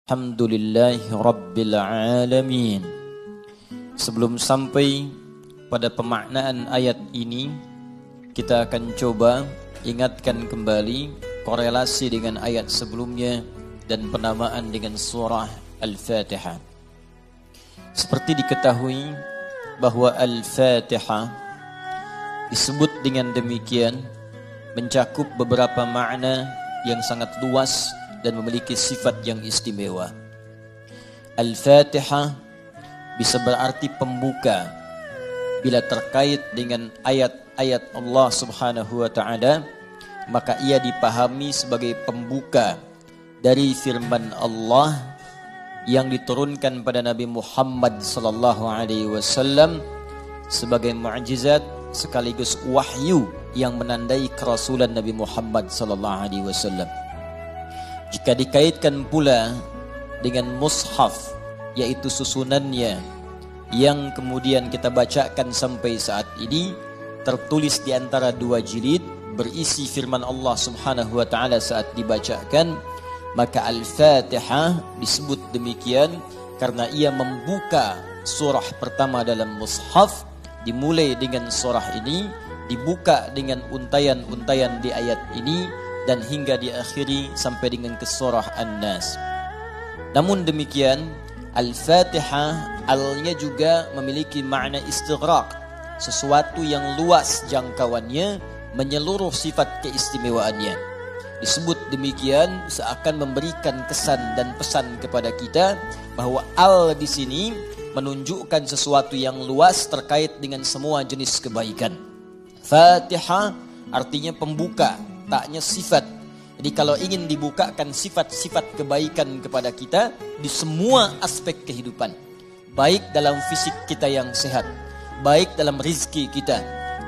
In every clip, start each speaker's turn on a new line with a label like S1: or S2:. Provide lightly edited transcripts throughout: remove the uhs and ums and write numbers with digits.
S1: Alhamdulillahi Rabbil Alamin. Sebelum sampai pada pemaknaan ayat ini, kita akan coba ingatkan kembali korelasi dengan ayat sebelumnya dan penamaan dengan surah Al-Fatihah. Seperti diketahui bahwa Al-Fatihah disebut dengan demikian mencakup beberapa makna yang sangat luas dan memiliki sifat yang istimewa. Al-Fatihah bisa berarti pembuka bila terkait dengan ayat-ayat Allah Subhanahu wa taala, maka ia dipahami sebagai pembuka dari firman Allah yang diturunkan pada Nabi Muhammad sallallahu alaihi wasallam sebagai mukjizat sekaligus wahyu yang menandai kerasulan Nabi Muhammad sallallahu alaihi wasallam. Jika dikaitkan pula dengan mushaf, yaitu susunannya yang kemudian kita bacakan sampai saat ini, tertulis di antara dua jilid berisi firman Allah Subhanahu wa taala saat dibacakan, maka Al-Fatihah disebut demikian karena ia membuka surah pertama dalam mushaf. Dimulai dengan surah ini, dibuka dengan untayan-untayan di ayat ini, dan hingga diakhiri sampai dengan ke surah An-Nas. Namun demikian, Al-Fatihah alnya juga memiliki makna istighraq, sesuatu yang luas jangkauannya, menyeluruh sifat keistimewaannya. Disebut demikian seakan memberikan kesan dan pesan kepada kita bahwa al di sini menunjukkan sesuatu yang luas terkait dengan semua jenis kebaikan. Fatihah artinya pembuka, taknya sifat. Jadi kalau ingin dibukakan sifat-sifat kebaikan kepada kita di semua aspek kehidupan, baik dalam fisik kita yang sehat, baik dalam rizki kita,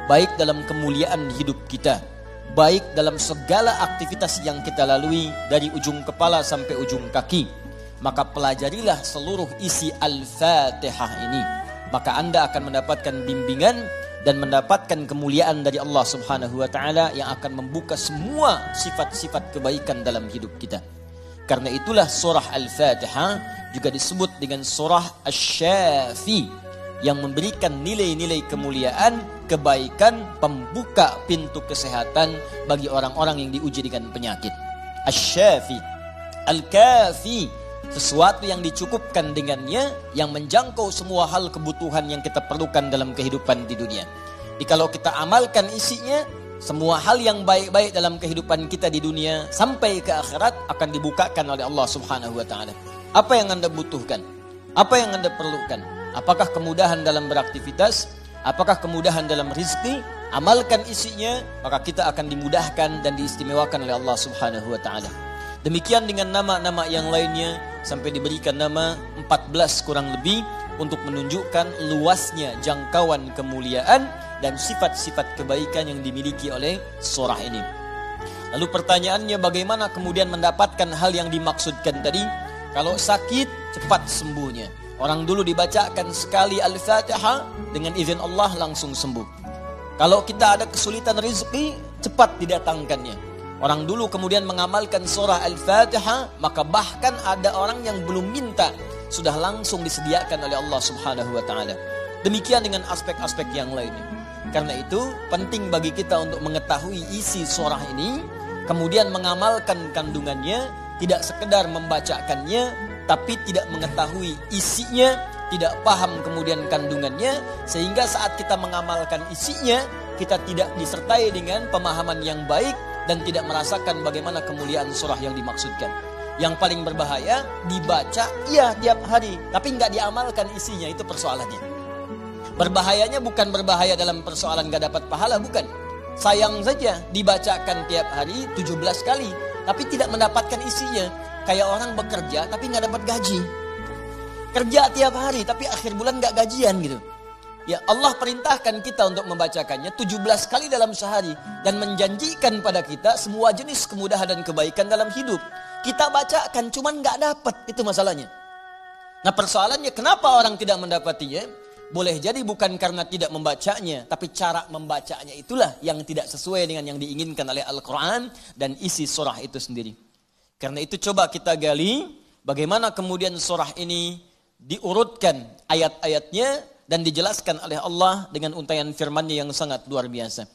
S1: baik dalam kemuliaan hidup kita, baik dalam segala aktivitas yang kita lalui dari ujung kepala sampai ujung kaki, maka pelajarilah seluruh isi Al-Fatihah ini. Maka Anda akan mendapatkan bimbingan dan mendapatkan kemuliaan dari Allah Subhanahu wa taala yang akan membuka semua sifat-sifat kebaikan dalam hidup kita. Karena itulah surah Al-Fatihah juga disebut dengan surah Asy-Syafi yang memberikan nilai-nilai kemuliaan, kebaikan, pembuka pintu kesehatan bagi orang-orang yang diuji dengan penyakit. Asy-Syafi, Al-Kafi, sesuatu yang dicukupkan dengannya, yang menjangkau semua hal kebutuhan yang kita perlukan dalam kehidupan di dunia. Jadi kalau kita amalkan isinya, semua hal yang baik-baik dalam kehidupan kita di dunia sampai ke akhirat akan dibukakan oleh Allah Subhanahu wa taala. Apa yang Anda butuhkan? Apa yang Anda perlukan? Apakah kemudahan dalam beraktivitas? Apakah kemudahan dalam rizki? Amalkan isinya, maka kita akan dimudahkan dan diistimewakan oleh Allah Subhanahu wa taala. Demikian dengan nama-nama yang lainnya sampai diberikan nama 14 kurang lebih untuk menunjukkan luasnya jangkauan kemuliaan dan sifat-sifat kebaikan yang dimiliki oleh surah ini. Lalu pertanyaannya, bagaimana kemudian mendapatkan hal yang dimaksudkan tadi? Kalau sakit, cepat sembuhnya. Orang dulu dibacakan sekali Al-Fatihah, dengan izin Allah langsung sembuh. Kalau kita ada kesulitan rezeki, cepat didatangkannya. Orang dulu kemudian mengamalkan surah Al-Fatihah, maka bahkan ada orang yang belum minta, sudah langsung disediakan oleh Allah Subhanahu wa taala. Demikian dengan aspek-aspek yang lainnya. Karena itu penting bagi kita untuk mengetahui isi surah ini, kemudian mengamalkan kandungannya, tidak sekedar membacakannya, tapi tidak mengetahui isinya, tidak paham kemudian kandungannya, sehingga saat kita mengamalkan isinya, kita tidak disertai dengan pemahaman yang baik dan tidak merasakan bagaimana kemuliaan surah yang dimaksudkan. Yang paling berbahaya, dibaca iya tiap hari, tapi nggak diamalkan isinya, itu persoalannya. Berbahayanya bukan berbahaya dalam persoalan nggak dapat pahala, bukan. Sayang saja dibacakan tiap hari 17 kali, tapi tidak mendapatkan isinya. Kayak orang bekerja tapi nggak dapat gaji. Kerja tiap hari tapi akhir bulan nggak gajian gitu. Ya, Allah perintahkan kita untuk membacakannya 17 kali dalam sehari dan menjanjikan pada kita semua jenis kemudahan dan kebaikan dalam hidup. Kita bacakan cuman nggak dapat, itu masalahnya. Nah, persoalannya kenapa orang tidak mendapatinya? Boleh jadi bukan karena tidak membacanya, tapi cara membacanya itulah yang tidak sesuai dengan yang diinginkan oleh Al-Quran dan isi surah itu sendiri. Karena itu coba kita gali bagaimana kemudian surah ini diurutkan ayat-ayatnya dan dijelaskan oleh Allah dengan untaian firman-Nya yang sangat luar biasa.